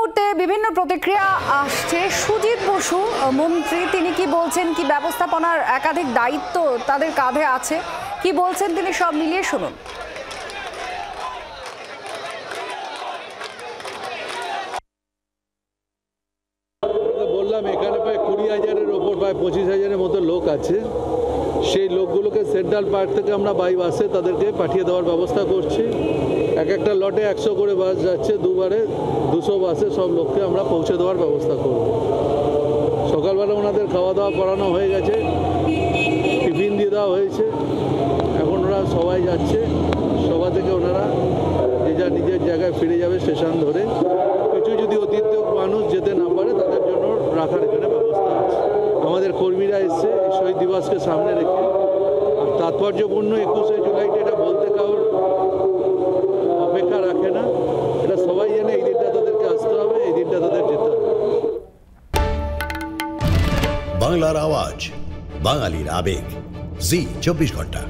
মুহূর্তে বিভিন্ন প্রতিক্রিয়া আসছে। সুজিত বসু মন্ত্রী, তিনি কি বলছেন, কি ব্যবস্থাপনার একাধিক দায়িত্ব তাদের কাঁধে আছে, কি বলছেন তিনি, সব মিলিয়ে শুনুন। বললাম এখানে প্রায় 20,000-এর ওপর, প্রায় 25,000-এর মতো লোক আছে। সেই লোকগুলোকে সেন্ট্রাল পার্ক থেকে আমরা বাই বাসে তাদেরকে পাঠিয়ে দেওয়ার ব্যবস্থা করছি। এক একটা লটে 100 করে বাস যাচ্ছে, দুবারে 200 বাসে সব লোককে আমরা পৌঁছে দেওয়ার ব্যবস্থা করব। সকালবেলা ওনাদের খাওয়া দাওয়া করানো হয়ে গেছে, টিফিন দিয়ে দেওয়া হয়েছে। এখন ওরা সবাই যাচ্ছে, সভা থেকে ওনারা যে যা নিজের জায়গায় ফিরে যাবে স্টেশন ধরে। কিছু যদি অতিরিক্ত মানুষ যেতে না পারে তাদের জন্য রাখার এখানে ব্যবস্থা আছে। আমাদের কর্মীরা এসছে এই শহীদ দিবসকে সামনে রেখে। আর তাৎপর্যপূর্ণ 21শে জুলাইতে এটা বলতে কারোর অপেক্ষা রাখে না, এটা সবাই জানে। এই দিনটা তাদেরকে আসতে হবে, এই দিনটা তাদের যেতে হবে। বাংলার আওয়াজ, বাঙালির আবেগ, জি 24 ঘন্টা।